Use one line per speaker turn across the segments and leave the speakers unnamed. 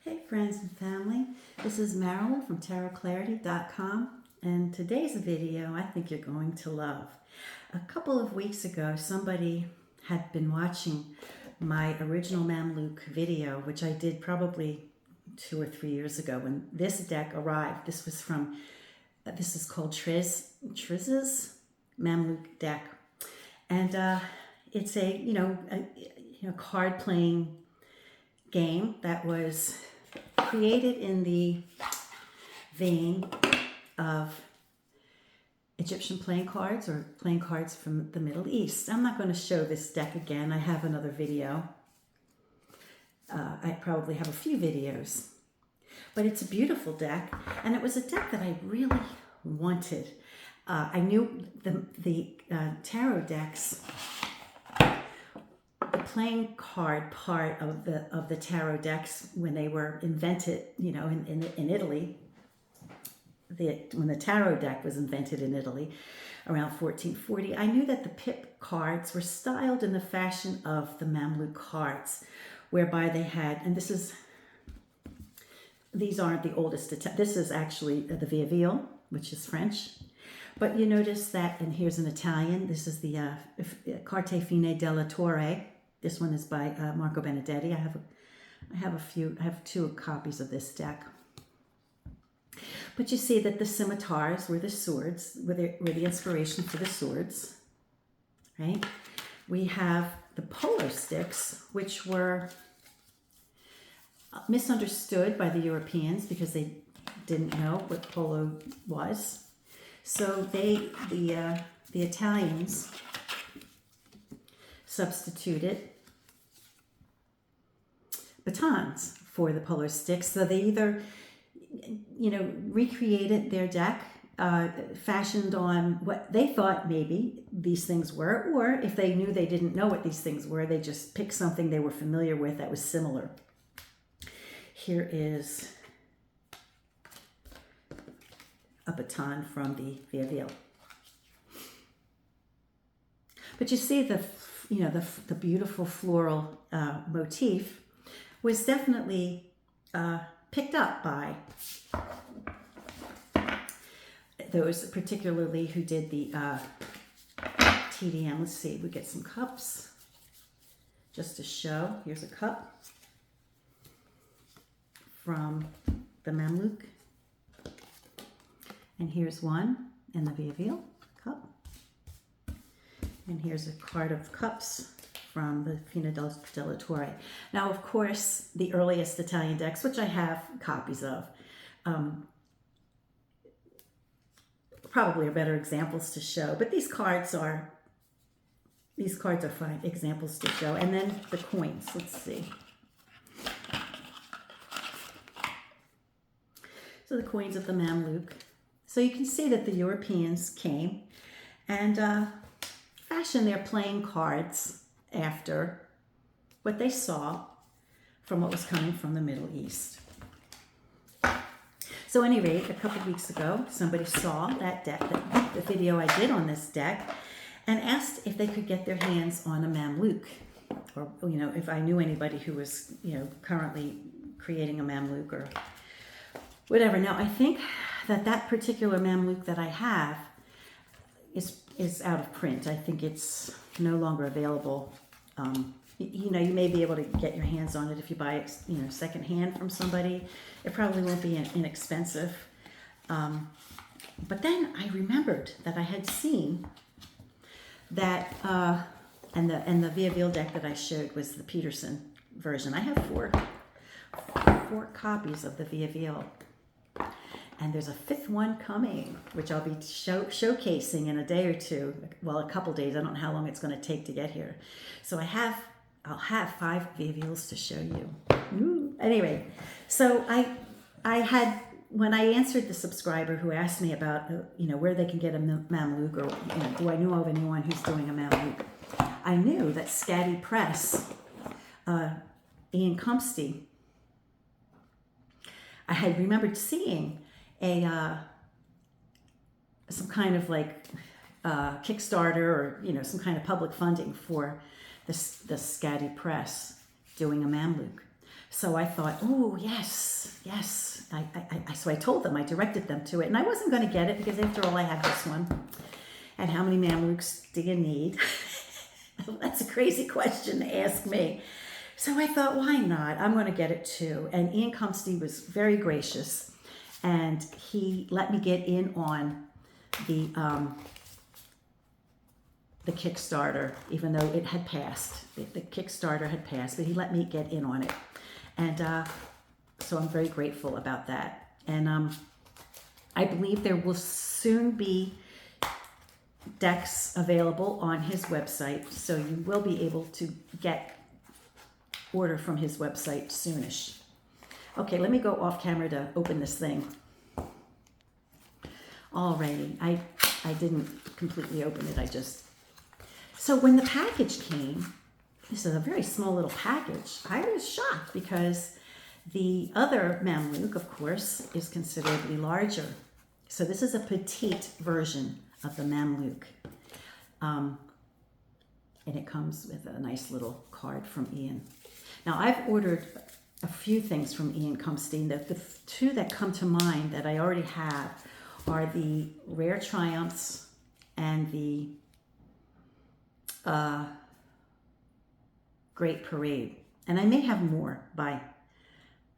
Hey friends and family, this is Marilyn from tarotclarity.com, and today's video I think you're going to love. A couple of weeks ago somebody had been watching my original Mamluk video, which I did probably 2 or 3 years ago when this deck arrived. This was from, this is called Triz's Mamluk deck, and it's a card playing game that was created in the vein of Egyptian playing cards or playing cards from the Middle East. I'm not going to show this deck again. I have another video. I probably have a few videos. But it's a beautiful deck, and it was a deck that I really wanted. I knew the tarot decks, the playing card part of the tarot decks when they were invented, in Italy. When the tarot deck was invented in Italy around 1440, I knew that the pip cards were styled in the fashion of the Mamluk cards, whereby they had, and these aren't the oldest, this is actually the Vieille, which is French. But you notice that, and here's an Italian, this is the Carte Fine della Torre. This one is by Marco Benedetti. I have 2 copies of this deck. But you see that the scimitars were the swords, were the inspiration for the swords, right? We have the polo sticks, which were misunderstood by the Europeans because they didn't know what polo was. So the Italians substituted batons for the polo sticks. So they either, recreated their deck, fashioned on what they thought maybe these things were, or if they knew they didn't know what these things were, they just picked something they were familiar with that was similar. Here is a baton from the Vieille. But you see the beautiful floral motif was definitely picked up by those particularly who did the TDM. Let's see, we get some cups just to show. Here's a cup from the Mamluk. And here's one in the Vieille cup. And here's a card of cups from the Fine della Torre. Now, of course, the earliest Italian decks, which I have copies of, probably are better examples to show. But these cards are fine examples to show. And then the coins. Let's see. So the coins of the Mamluk. So you can see that the Europeans came and fashioned their playing cards after what they saw from what was coming from the Middle East. So at any rate, a couple of weeks ago, somebody saw that deck, the video I did on this deck, and asked if they could get their hands on a Mamluk, or if I knew anybody who was currently creating a Mamluk or whatever. Now I think that particular Mamluk that I have is out of print. I think it's no longer available. You may be able to get your hands on it if you buy it, secondhand from somebody. It probably won't be inexpensive. But then I remembered that I had seen that, and the Vieille deck that I showed was the Peterson version. I have four copies of the Vieille. And there's a 5th one coming, which I'll be showcasing in a day or 2. Well, a couple days. I don't know how long it's going to take to get here. So I'll have 5 Vieilles to show you. Ooh. Anyway, so I had, when I answered the subscriber who asked me about where they can get a Mamluk, or do I know of anyone who's doing a Mamluk, I knew that Scatty Press, Ian Cumpstey, I had remembered seeing some kind of Kickstarter or some kind of public funding for the Scatty Press doing a Mamluk. So I thought, oh, yes, yes. So I told them, I directed them to it. And I wasn't going to get it because after all, I had this one. And how many Mamluks do you need? That's a crazy question to ask me. So I thought, why not? I'm going to get it too. And Ian Cumpstey was very gracious. And he let me get in on the Kickstarter, even though it had passed. The Kickstarter had passed, but he let me get in on it. And so I'm very grateful about that. And I believe there will soon be decks available on his website, so you will be able to order from his website soonish. Okay, let me go off camera to open this thing. Alrighty, I didn't completely open it, So when the package came, this is a very small little package, I was shocked because the other Mamluk, of course, is considerably larger. So this is a petite version of the Mamluk. And it comes with a nice little card from Ian. Now I've ordered a few things from Ian Cumpstey. The two that come to mind that I already have are the Rare Triumphs and the Great Parade. And I may have more by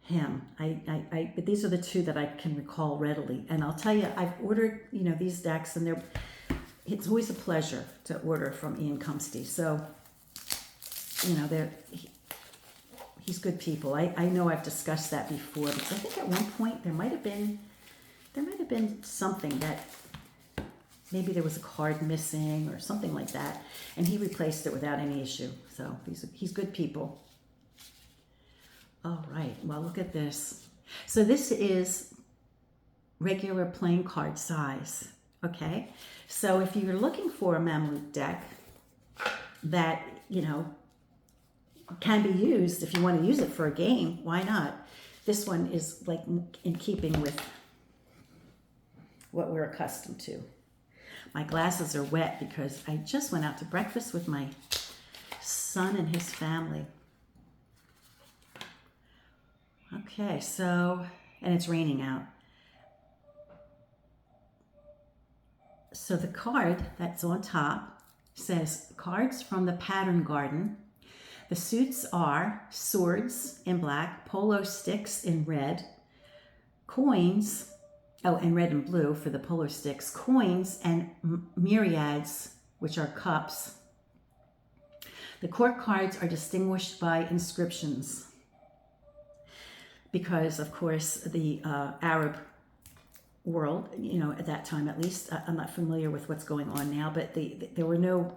him. But these are the two that I can recall readily. And I'll tell you, I've ordered, these decks, and it's always a pleasure to order from Ian Cumpstey. So, he's good people. I know I've discussed that before, because I think at one point there might have been something that maybe there was a card missing or something like that, and he replaced it without any issue. So he's good people. All right, well, look at this. So this is regular playing card size, okay? So if you're looking for a Mamluk deck that, can be used, if you want to use it for a game, why not? This one is like in keeping with what we're accustomed to. My glasses are wet because I just went out to breakfast with my son and his family. Okay, and it's raining out. So the card that's on top says, cards from the Pattern Garden. The suits are swords in black, polo sticks in red, coins, and red and blue for the polo sticks, coins and myriads, which are cups. The court cards are distinguished by inscriptions because, of course, the Arab world, at that time at least, I'm not familiar with what's going on now, but there were no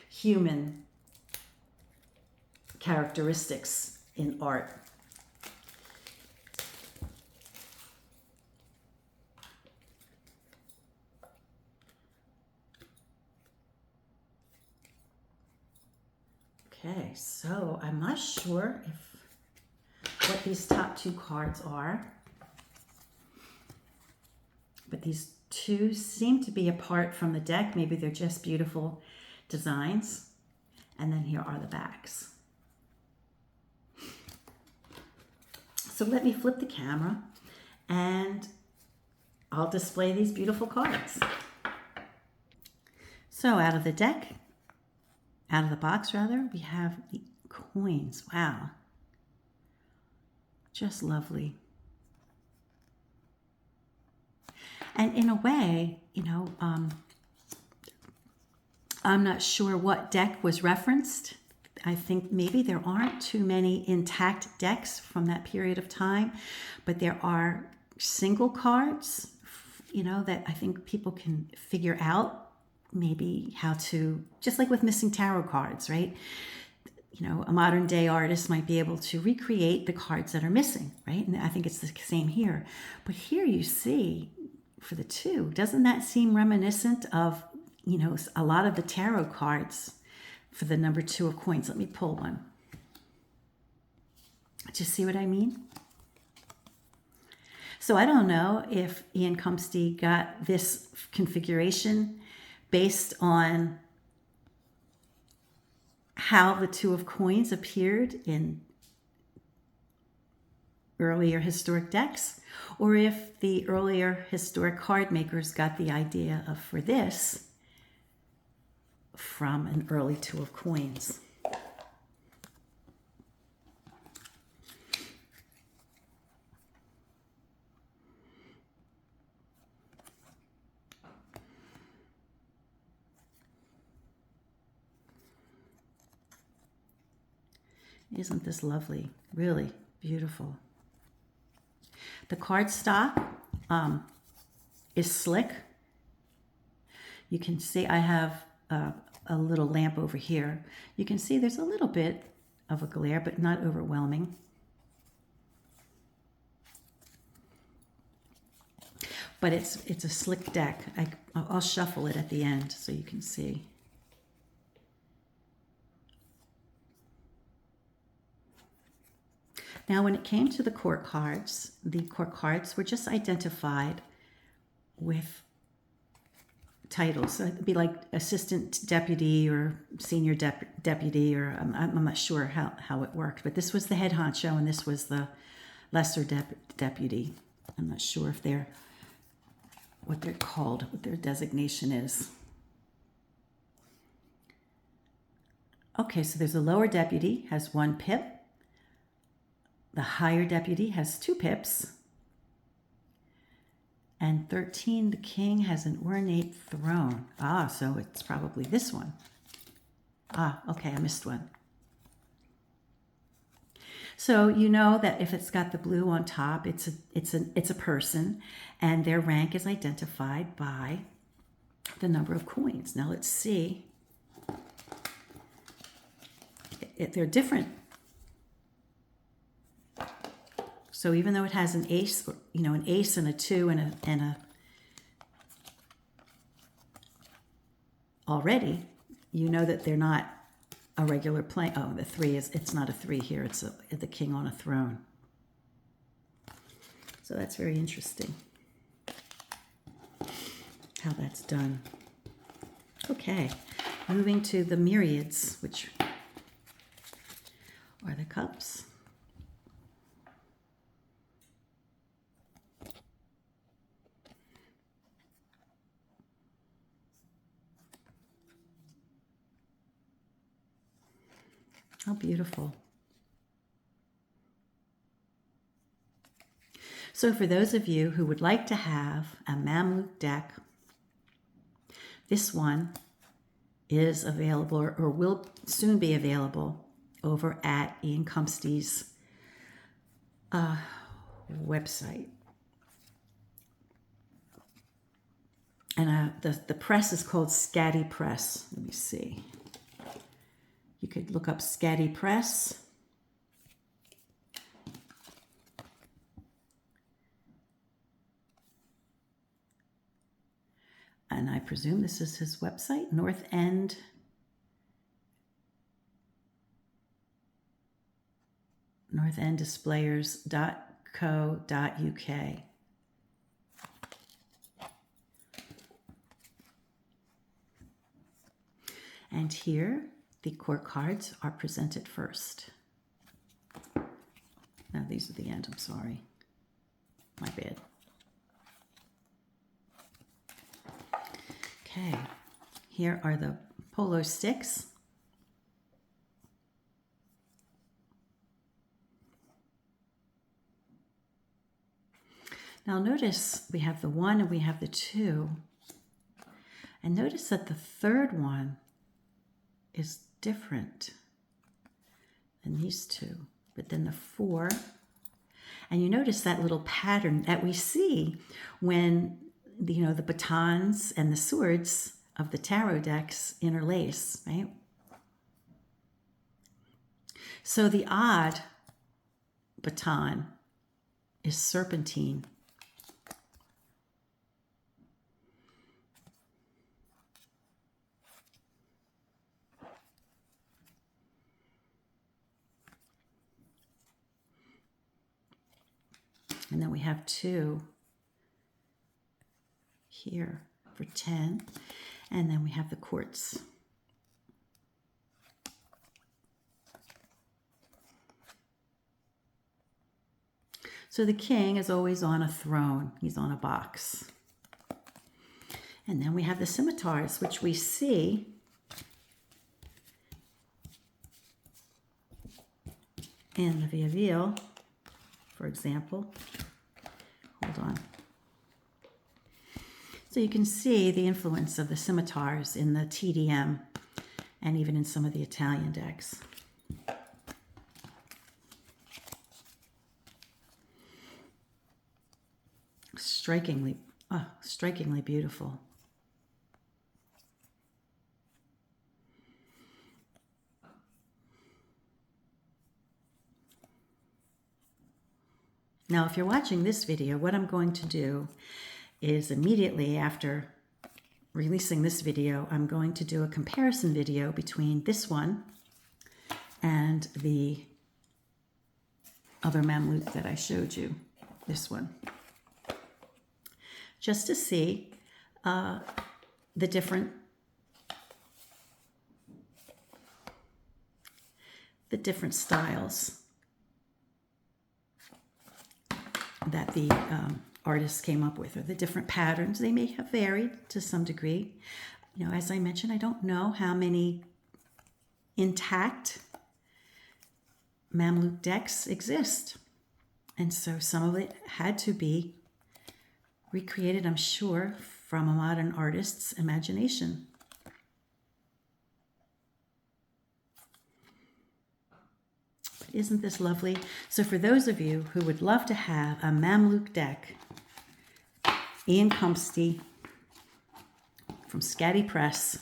human characteristics in art. Okay, so I'm not sure what these top two cards are, but these two seem to be apart from the deck. Maybe they're just beautiful designs. And then here are the backs. So let me flip the camera and I'll display these beautiful cards. So out of the box, we have the coins. Wow. Just lovely. And in a way, I'm not sure what deck was referenced. I think maybe there aren't too many intact decks from that period of time, but there are single cards, that I think people can figure out maybe how to, just like with missing tarot cards, right? A modern day artist might be able to recreate the cards that are missing, right? And I think it's the same here. But here you see, for the two, doesn't that seem reminiscent of, a lot of the tarot cards for the number 2 of coins? Let me pull one. Do you see what I mean? So I don't know if Ian Cumpstey got this configuration based on how the Two of Coins appeared in earlier historic decks, or if the earlier historic card makers got the idea for this from an early Two of Coins. Isn't this lovely? Really beautiful. The cardstock is slick. You can see I have a little lamp over here. You can see there's a little bit of a glare, but not overwhelming. But it's a slick deck. I'll shuffle it at the end so you can see. Now, when it came to the court cards were just identified with titles. So it'd be like assistant deputy or senior deputy, or I'm not sure how it worked. But this was the head honcho, and this was the lesser deputy. I'm not sure if what they're called, what their designation is. Okay, so there's a lower deputy, has 1 pip. The higher deputy has 2 pips. And 13, the king has an ornate throne. Ah, so it's probably this one. Ah, okay, I missed one. So you know that if it's got the blue on top, it's a person, and their rank is identified by the number of coins. Now let's see. They're different. So even though it has an ace, an ace and a 2 and a already, you know that they're not a regular plane. Oh, the 3 it's not a 3 here. It's the king on a throne. So that's very interesting how that's done. Okay, moving to the myriads, which are the cups. How beautiful. So for those of you who would like to have a Mamluk deck, this one is available or will soon be available over at Ian Cumpstey's website. And the press is called Scatty Press. Let me see. You could look up Scatty Press. And I presume this is his website, northenddisplayers.co.uk. And here, the court cards are presented first. Now, these are the end, I'm sorry. My bad. Okay, here are the polo sticks. Now notice we have the 1 and we have the 2. And notice that the third one is different than these 2. But then the 4, and you notice that little pattern that we see when the batons and the swords of the tarot decks interlace, right? So the odd baton is serpentine. And then we have 2 here for 10. And then we have the quartz. So the king is always on a throne. He's on a box. And then we have the scimitars, which we see in the Via Veal, for example. Hold on. So you can see the influence of the scimitars in the TDM and even in some of the Italian decks. Strikingly beautiful. Now, if you're watching this video, what I'm going to do is immediately after releasing this video, I'm going to do a comparison video between this one and the other Mamluk that I showed you, this one, just to see the different styles that the artists came up with, or the different patterns. They may have varied to some degree. You know, as I mentioned, I don't know how many intact Mamluk decks exist. And so some of it had to be recreated, I'm sure, from a modern artist's imagination. Isn't this lovely? So for those of you who would love to have a Mamluk deck, Ian Cumpstey from Scatty Press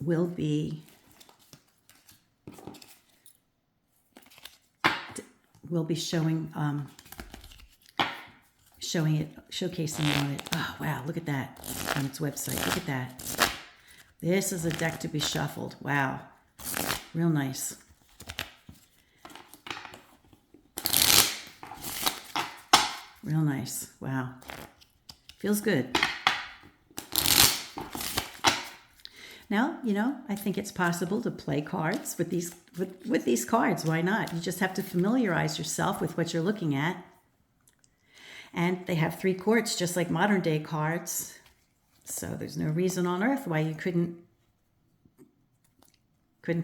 will be showcasing it on it. Oh wow, look at that on its website. Look at that. This is a deck to be shuffled. Wow. Real nice. Real nice. Wow. Feels good. Now, you know, I think it's possible to play cards with these cards. Why not? You just have to familiarize yourself with what you're looking at. And they have 3 courts, just like modern day cards. So there's no reason on earth why you couldn't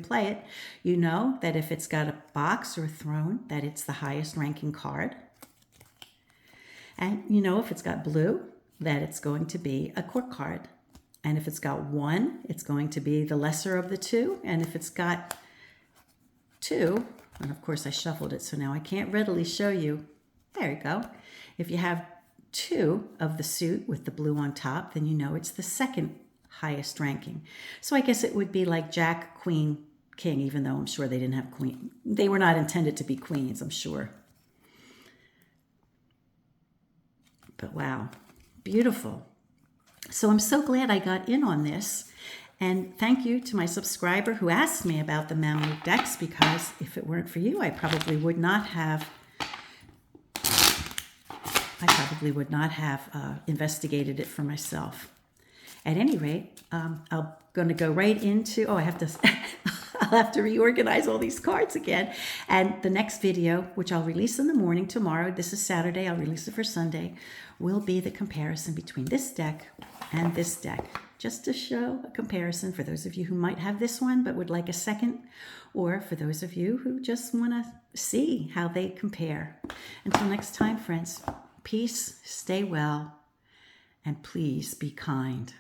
play it. You know that if it's got a box or a throne, that it's the highest ranking card. And you know if it's got blue, that it's going to be a court card. And if it's got 1, it's going to be the lesser of the 2. And if it's got 2, and of course I shuffled it, so now I can't readily show you. There you go. If you have 2 of the suit with the blue on top, then you know it's the second highest ranking. So I guess it would be like Jack, Queen, King, even though I'm sure they didn't have queen. They were not intended to be queens, I'm sure. But wow, beautiful. So I'm so glad I got in on this. And thank you to my subscriber who asked me about the Mamluk decks, because if it weren't for you, I probably would not have investigated it for myself. At any rate, I'm going to go right into, I'll have to reorganize all these cards again. And the next video, which I'll release in the morning tomorrow, this is Saturday, I'll release it for Sunday, will be the comparison between this deck and this deck, just to show a comparison for those of you who might have this one but would like a second, or for those of you who just want to see how they compare. Until next time, friends, peace, stay well, and please be kind.